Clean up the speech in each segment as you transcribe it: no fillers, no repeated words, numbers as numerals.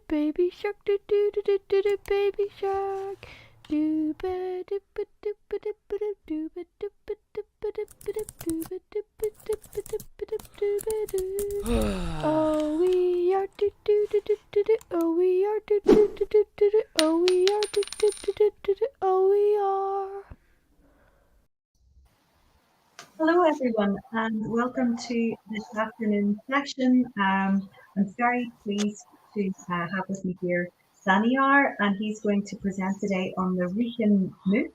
baby shark, do do do do do do, baby shark. Do ba do ba do ba do ba do ba do ba do ba do ba do ba do ba do ba do ba do ba do. Oh, we are do do do do do do. Oh, we are do do do do do do. Oh, we are do do do do do do. Oh, we are. Hello, everyone, and welcome to this afternoon session. I'm very pleased to have with me here Daniar, and he's going to present today on the ReHIn MOOC.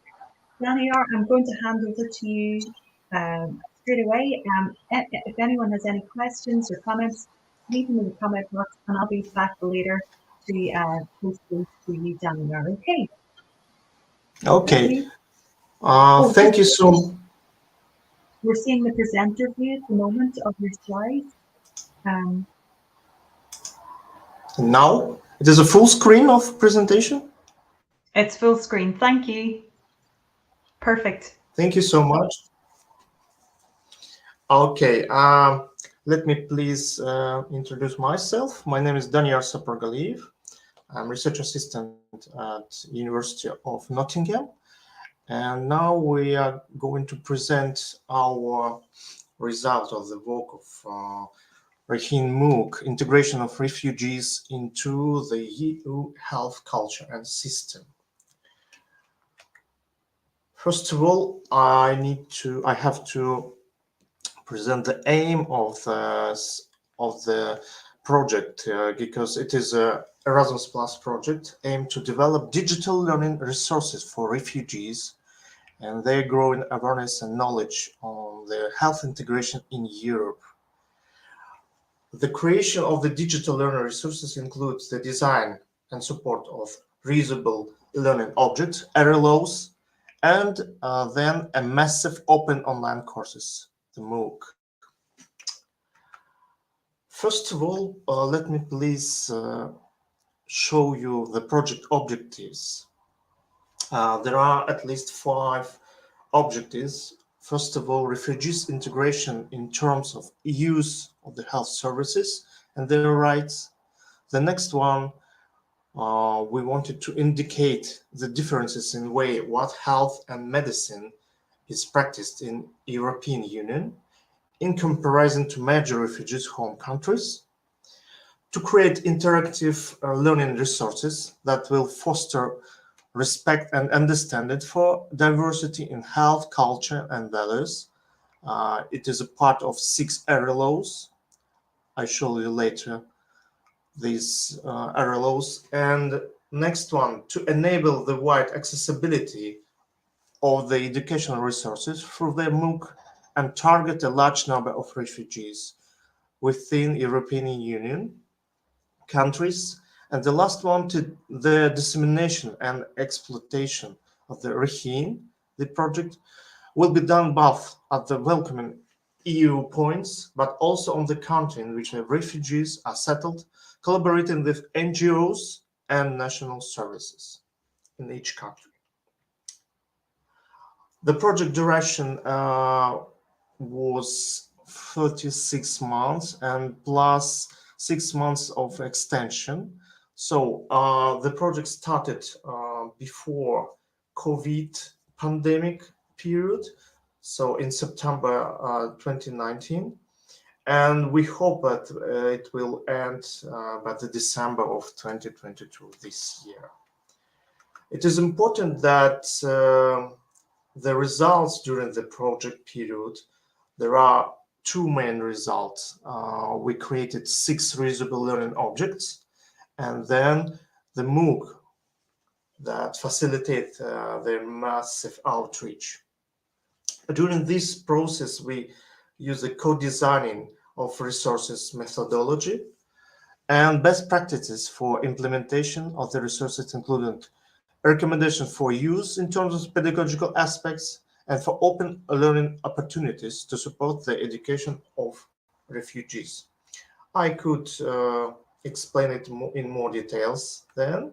Daniar, I'm going to hand over to you straight away. If anyone has any questions or comments, leave them in the comment box, and I'll be back later to post those to you, Daniar. Okay. Okay. Oh, Thank you so much. we're seeing the presenter view at the moment of your slides. Now it is a full screen of presentation. It's full screen. Thank you. Perfect. Thank you so much. Okay. Let me please introduce myself. My name is Daniar Sapargaliyev. I'm research assistant at University of Nottingham. And now we are going to present our result of the work of ReHIn MOOC, integration of refugees into the EU health culture and system. First of all, I have to present the aim of the project because it is a Erasmus Plus project aimed to develop digital learning resources for refugees and their growing awareness and knowledge on their health integration in Europe. The creation of the digital learning resources includes the design and support of reusable learning objects, RLOs, and then a massive open online courses, the MOOC. First of all, let me please show you the project objectives. There are at least 5 objectives. First of all, refugees integration in terms of use of the health services and their rights. The next one, we wanted to indicate the differences in way what health and medicine is practiced in European Union in comparison to major refugees' home countries, to create interactive learning resources that will foster respect and understanding for diversity in health, culture, and values. It is a part of 6 RLOs. I show you later these RLOs. And next one, to enable the wide accessibility of the educational resources through the MOOC and target a large number of refugees within European Union countries. And the last one, to the dissemination and exploitation of the ReHIn, the project, will be done both at the welcoming EU points, but also on the country in which the refugees are settled, collaborating with NGOs and national services in each country. The project duration was 36 months and plus 6 months of extension. So the project started before COVID pandemic period, so in September 2019, and we hope that it will end by the December of 2022 this year. It is important that the results during the project period, there are 2 main results. We created 6 reusable learning objects, and then the MOOC that facilitate their massive outreach. During this process, we use the co-designing of resources methodology and best practices for implementation of the resources, including recommendations for use in terms of pedagogical aspects and for open learning opportunities to support the education of refugees. I could explain it in more details then.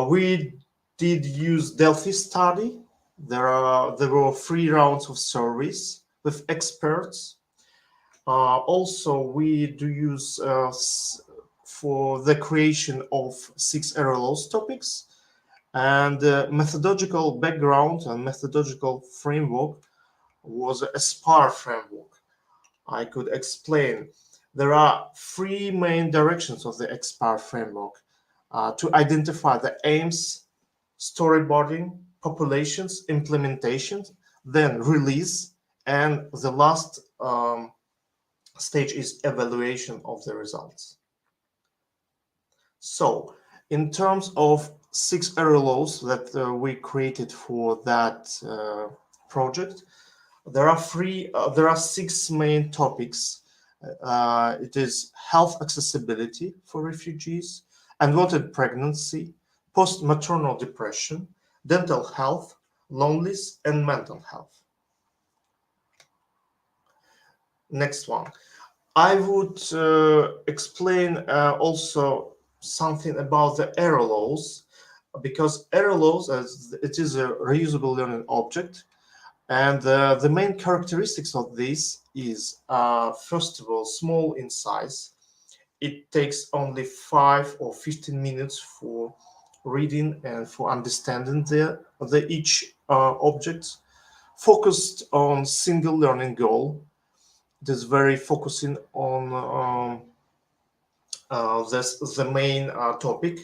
We did use Delphi study. There were 3 rounds of surveys with experts. Also, we do use for the creation of 6 RLOs topics, and the methodological background and methodological framework was a SPAR framework. I could explain. There are 3 main directions of the SPAR framework to identify the aims, storyboarding, populations, implementations, then release, and the last stage is evaluation of the results. So, in terms of 6 RLOs that we created for that project, there are 6 main topics. It is health accessibility for refugees, unwanted pregnancy, post-maternal depression, dental health, loneliness, and mental health. Next one. I would explain also something about the RLOs, because RLOs, as it is a reusable learning object, and the main characteristics of this is, first of all, small in size. It takes only 5 or 15 minutes for reading and for understanding each object, focused on single learning goal. It is very focusing on the main topic.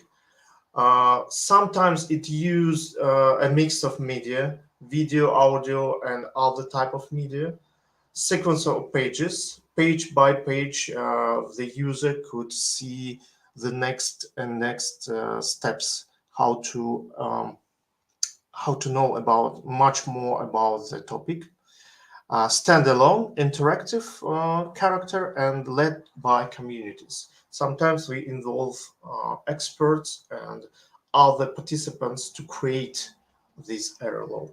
Sometimes it used a mix of media, video, audio, and other type of media. Sequence of pages, page by page, the user could see the next steps, how to know about much more about the topic. Standalone, interactive character, and led by communities. Sometimes we involve experts and other participants to create this RLO.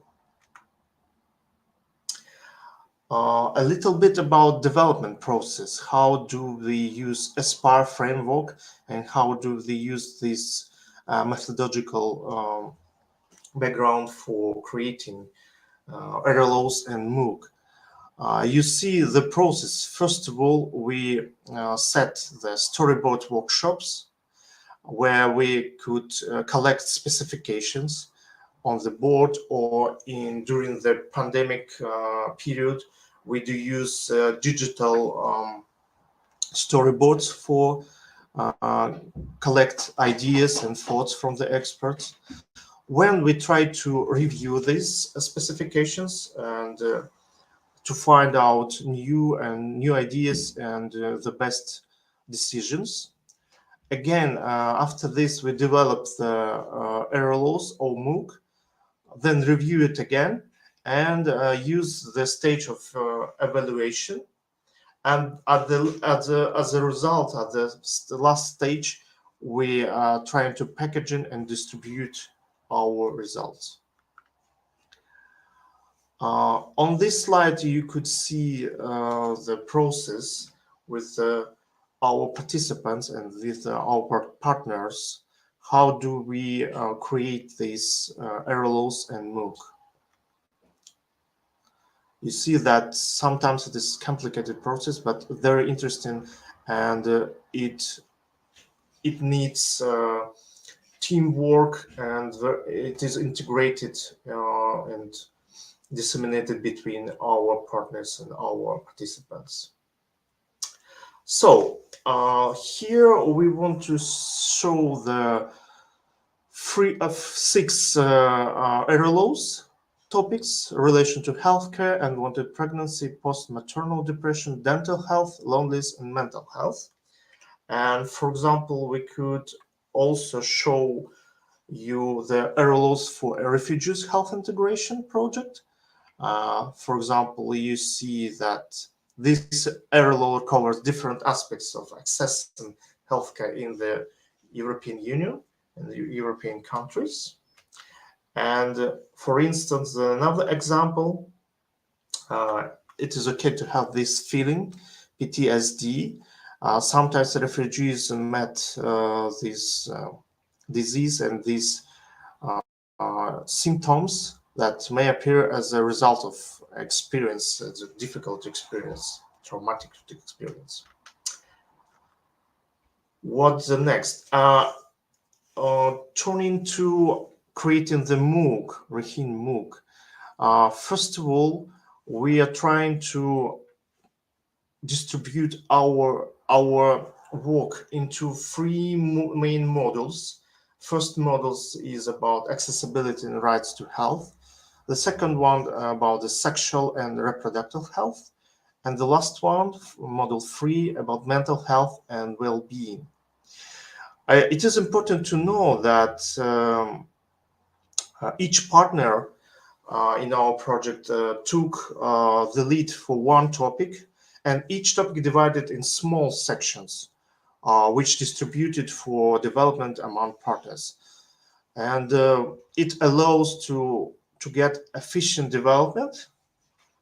A little bit about development process. How do we use SPAR framework, and how do we use this methodological background for creating RLOs and MOOC? You see the process. First of all, we set the storyboard workshops where we could collect specifications on the board, or during the pandemic period, we do use digital storyboards for collect ideas and thoughts from the experts. When we try to review these specifications and to find out new ideas and the best decisions. Again, after this, we develop the RLOs or MOOC, then review it again, and use the stage of evaluation. And as a result, at the last stage, we are trying to package and distribute our results. On this slide, you could see the process with our participants and with our partners. How do we create these RLOs and MOOC? You see that sometimes it is a complicated process, but very interesting, and it needs teamwork, and it is integrated and disseminated between our partners and our participants. So here we want to show the 6 RLOs topics: relation to healthcare, unwanted pregnancy, post-maternal depression, dental health, loneliness, and mental health. And for example, we could also show you the RLOs for a refugees health integration project. For example, you see that this RLO covers different aspects of accessing healthcare in the European Union and the European countries. And for instance, another example, it is okay to have this feeling, PTSD. Sometimes refugees met this disease and these symptoms that may appear as a result of experience, as a difficult experience, traumatic experience. What's the next? Turning to creating the MOOC, ReHIn MOOC. First of all, we are trying to distribute our work into three main models. First models is about accessibility and rights to health. The second one about the sexual and reproductive health. And the last one, model 3, about mental health and well-being. It is important to know that each partner in our project took the lead for one topic, and each topic divided in small sections, which distributed for development among partners. And it allows to get efficient development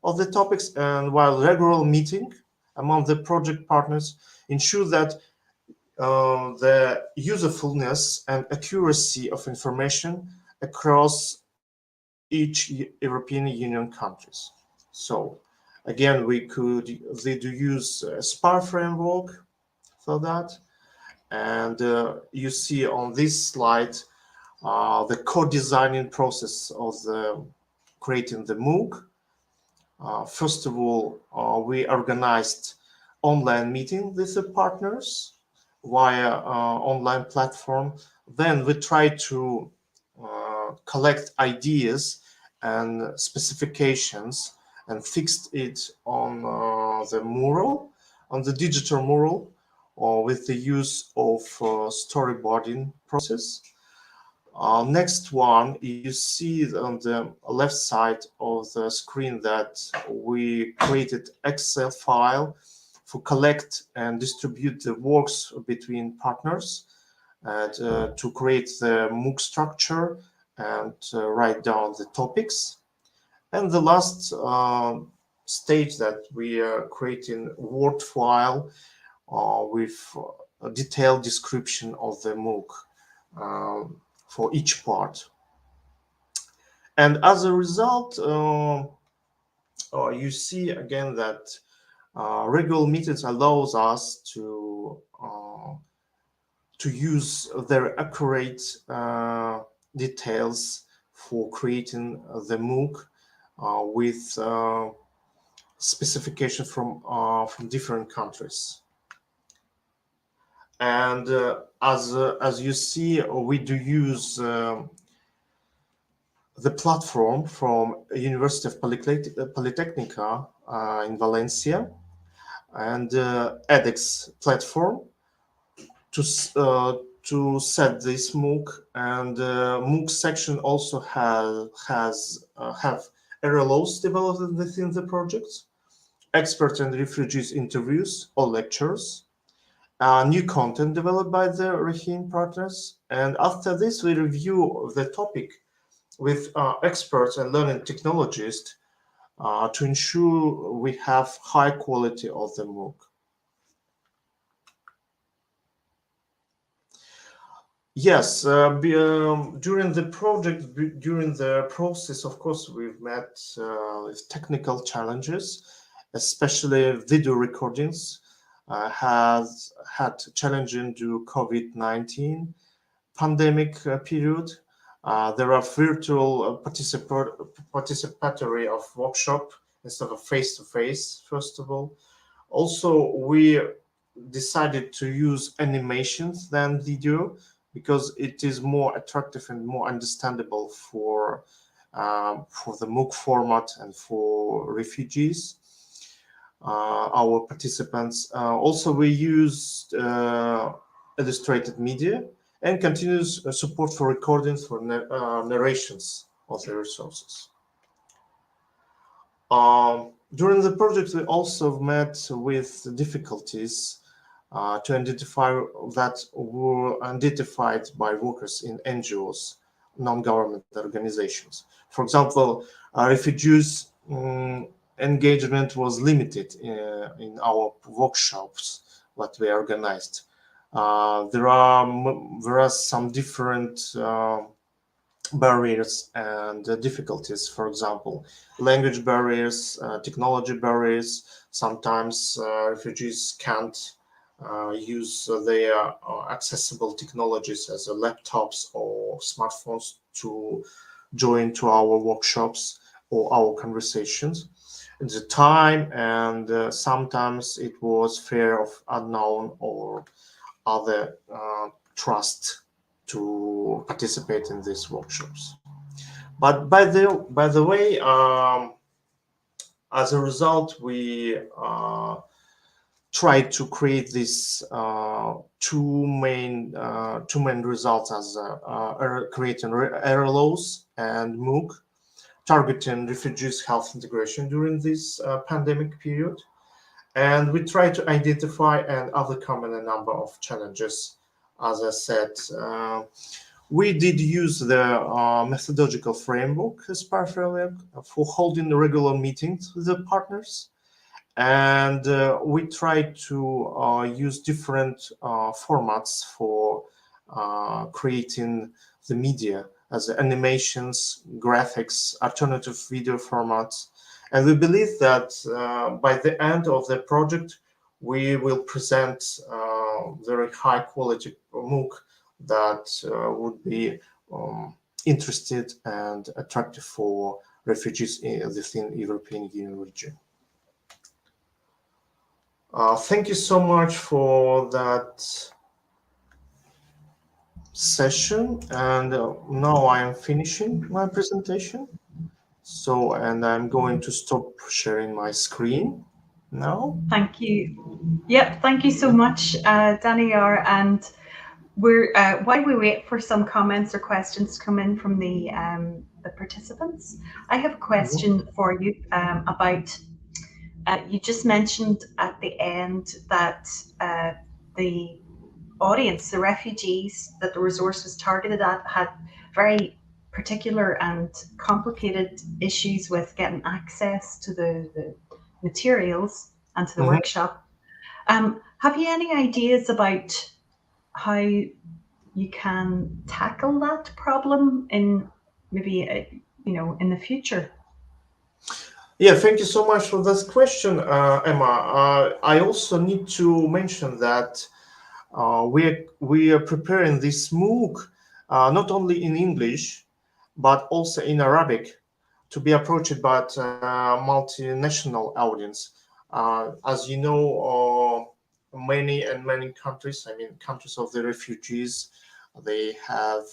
of the topics, and while regular meeting among the project partners ensure that the usefulness and accuracy of information across each European Union countries. So again, they do use a SPAR framework for that. And you see on this slide the co-designing process of creating the MOOC. First of all, we organized online meeting with the partners via online platform. Then we tried to collect ideas and specifications and fixed it on the mural, on the digital mural, or with the use of storyboarding process. Next one, you see on the left side of the screen that we created Excel file for collect and distribute the works between partners and to create the MOOC structure and write down the topics. And the last stage that we are creating Word file with a detailed description of the MOOC for each part. And as a result, you see again that regular meetings allows us to use very accurate details for creating the MOOC with specification from different countries. And as you see, we do use the platform from University of Politecnica in Valencia and edX platform to set this MOOC. And MOOC section also have RLOs developed within the project, expert and refugees interviews or lectures, new content developed by the ReHIn partners. And after this, we review the topic with experts and learning technologists to ensure we have high quality of the MOOC. Yes, during the project, during the process, of course, we've met with technical challenges, especially video recordings has had challenging due to COVID-19 pandemic period. There are virtual participatory of workshop instead of face-to-face, first of all. Also, we decided to use animations than video because it is more attractive and more understandable for the MOOC format and for refugees, our participants. Also, we used illustrated media and continuous support for recordings for narrations of the resources. During the project, we also met with difficulties to identify that were identified by workers in NGOs, non-government organizations. For example, refugees engagement was limited in our workshops that we organized. There are some different barriers and difficulties. For example, language barriers, technology barriers. Sometimes refugees can't use their accessible technologies as laptops or smartphones to join to our workshops or our conversations. At the time, and sometimes it was fear of unknown or other trust to participate in these workshops. But by the way, as a result, we try to create these two main results as creating RLOs and MOOC, targeting refugees' health integration during this pandemic period. And we try to identify and overcome a number of challenges. As I said, we did use the methodological framework as part for holding regular meetings with the partners. And we try to use different formats for creating the media as animations, graphics, alternative video formats. And we believe that by the end of the project, we will present very high quality MOOC that would be interested and attractive for refugees within European Union region. Thank you so much for that session, and now I am finishing my presentation. So, and I'm going to stop sharing my screen now. Thank you. Yep, thank you so much, Daniar. And we're while we wait for some comments or questions to come in from the participants, I have a question for you about. You just mentioned at the end that the audience, the refugees that the resource was targeted at, had very particular and complicated issues with getting access to the materials and to the workshop. Have you any ideas about how you can tackle that problem in maybe in the future? Yeah, thank you so much for this question, Emma. I also need to mention that we are preparing this MOOC not only in English, but also in Arabic to be approached by multinational audience. As you know, many countries, I mean countries of the refugees, they have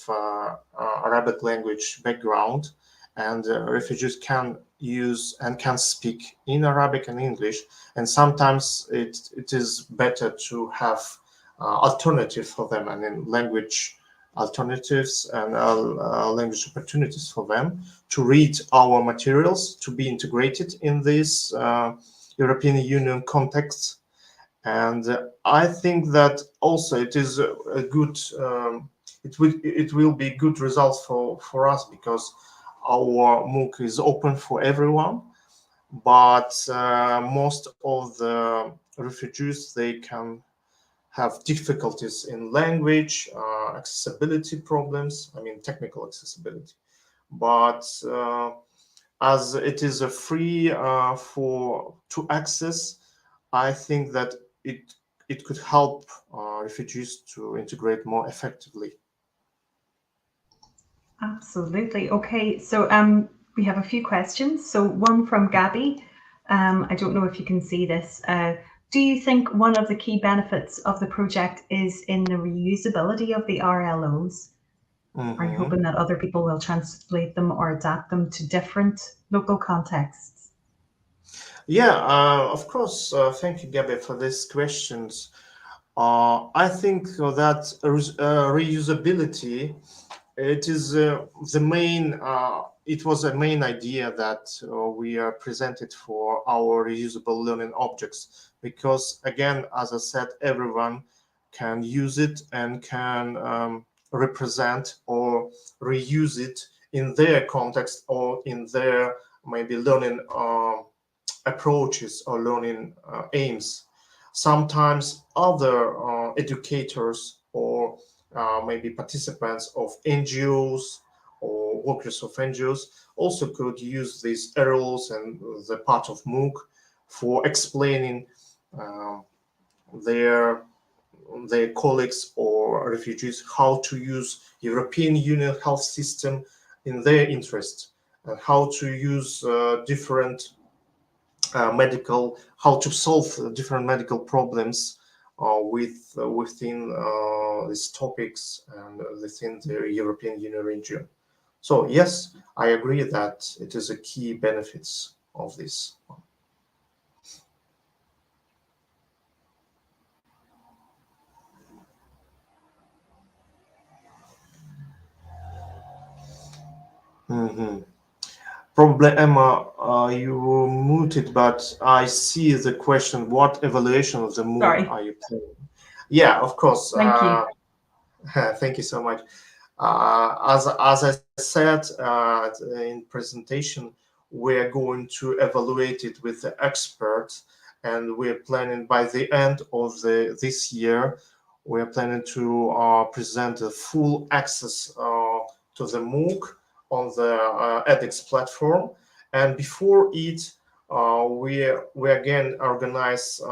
Arabic language background, and refugees can use and can speak in Arabic and English. And sometimes it is better to have alternative for them, and in language alternatives and language opportunities for them to read our materials, to be integrated in this European Union context. And I think that also it is a good, it will be good results for us, because our MOOC is open for everyone, but most of the refugees, they can have difficulties in language, accessibility problems, I mean technical accessibility. But as it is a free to access, I think that it could help refugees to integrate more effectively. Absolutely. Okay, so we have a few questions. So one from Gabby. I don't know if you can see this. Do you think one of the key benefits of the project is in the reusability of the RLOs? Are you hoping that other people will translate them or adapt them to different local contexts? Yeah, of course. Thank you, Gabby, for these questions. I think that reusability, it is the main. It was a main idea that we are presented for our reusable learning objects, because again, as I said, everyone can use it and can represent or reuse it in their context or in their maybe learning approaches or learning aims. Sometimes other educators or maybe participants of NGOs or workers of NGOs also could use these arrows and the part of MOOC for explaining their their colleagues or refugees how to use European Union health system in their interest, and how to use different how to solve different medical problems within these topics and within the European Union region. So yes, I agree that it is a key benefits of this. Mhm. Probably, Emma, you were muted, but I see the question, what evaluation of the MOOC Sorry. are you planning? Yeah, of course. Thank you. Thank you so much. As I said in presentation, we're going to evaluate it with the expert, and we're planning by the end of this year, we're planning to present a full access to the MOOC on the edX platform. And before it, we again organize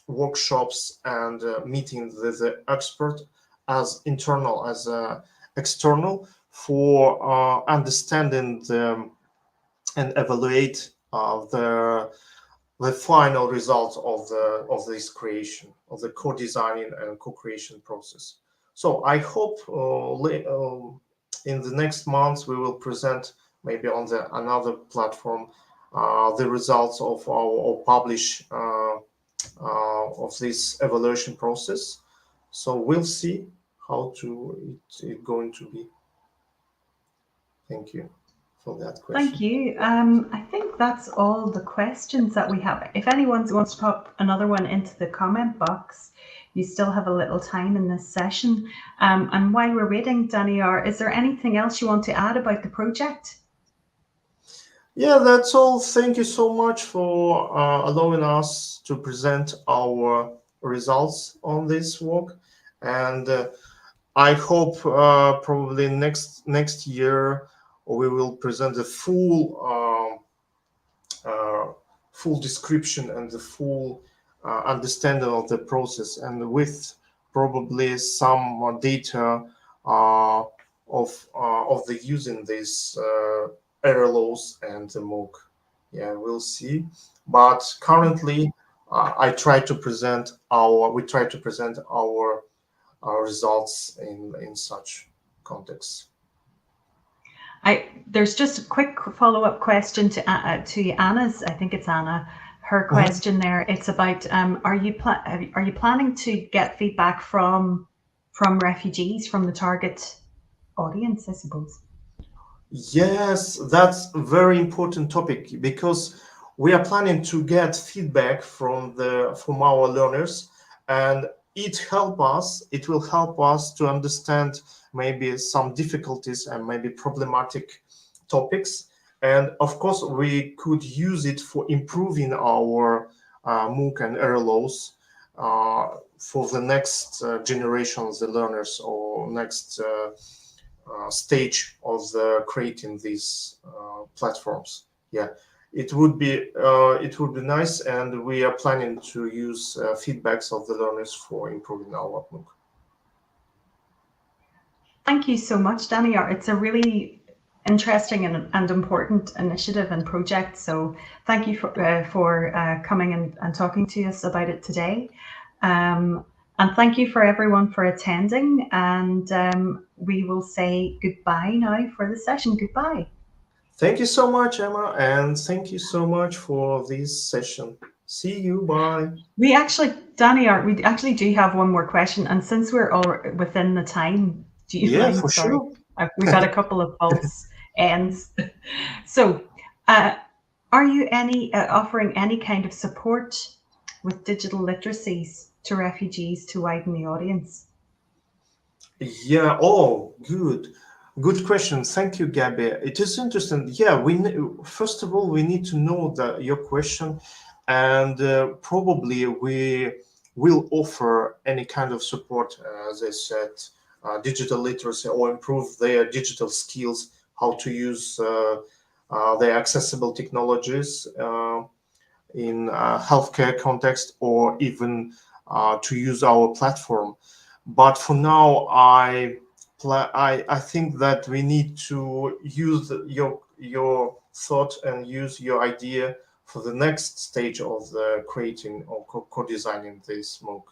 workshops and meetings with the expert as internal as external for understanding and evaluate the final results of this creation of the co-designing and co-creation process. So I hope in the next months we will present maybe on another platform the results of our or publish of this evaluation process. So we'll see how it going to be. Thank you for that question. Thank you. I think that's all the questions that we have. If anyone wants to pop another one into the comment box, you still have a little time in this session. And while we're waiting, Daniar, is there anything else you want to add about the project? Yeah, that's all. Thank you so much for allowing us to present our results on this work. And I hope probably next year we will present the full description and the full understanding of the process, and with probably some more data of the using this error laws and the MOOC. Yeah, we'll see. But currently, we try to present our results in such context. There's just a quick follow-up question to Anna's. I think it's Anna. Her question there. It's about are you planning to get feedback from refugees, from the target audience, I suppose? Yes, that's a very important topic, because we are planning to get feedback from our learners, and it will help us to understand maybe some difficulties and maybe problematic topics. And of course, we could use it for improving our MOOC and error laws for the next generation of the learners, or next stage of creating these platforms. Yeah, it would be nice, and we are planning to use feedbacks of the learners for improving our MOOC. Thank you so much, Daniar. It's a really interesting and important initiative and project. So thank you for coming and talking to us about it today. And thank you for everyone for attending. And we will say goodbye now for the session. Goodbye. Thank you so much, Emma, and thank you so much for this session. See you. Bye. Daniar, we actually do have one more question. And since we're all within the time, do you mind? For Sorry. sure. We've had a couple of false ends. So, are you offering any kind of support with digital literacies to refugees to widen the audience? Yeah. Oh, good question. Thank you, Gabby. It is interesting. Yeah, first of all we need to know your question, and probably we will offer any kind of support, as I said, digital literacy, or improve their digital skills, how to use their accessible technologies in healthcare context, or even to use our platform. But for now, I think that we need to use your thought and use your idea for the next stage of the creating or co-designing this MOOC.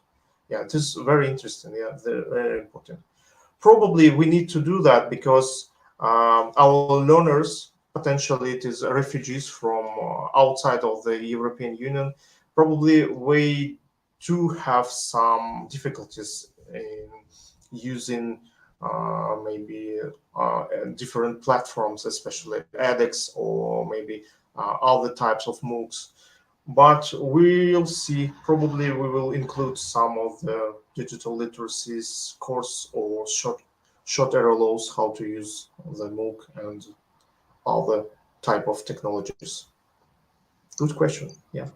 Yeah, this is very interesting. Yeah, very important. Probably we need to do that because our learners, potentially it is refugees from outside of the European Union, probably we do have some difficulties in using maybe different platforms, especially edX or maybe other types of MOOCs. But we'll see. Probably we will include some of the digital literacies course or short LLOs, how to use the MOOC and other type of technologies. Good question. Yeah.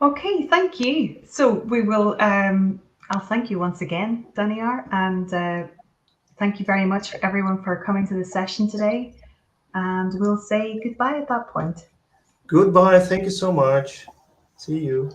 Okay, thank you. So we will, I'll thank you once again, Daniar, and thank you very much for everyone for coming to the session today. And we'll say goodbye at that point. Goodbye. Thank you so much. See you.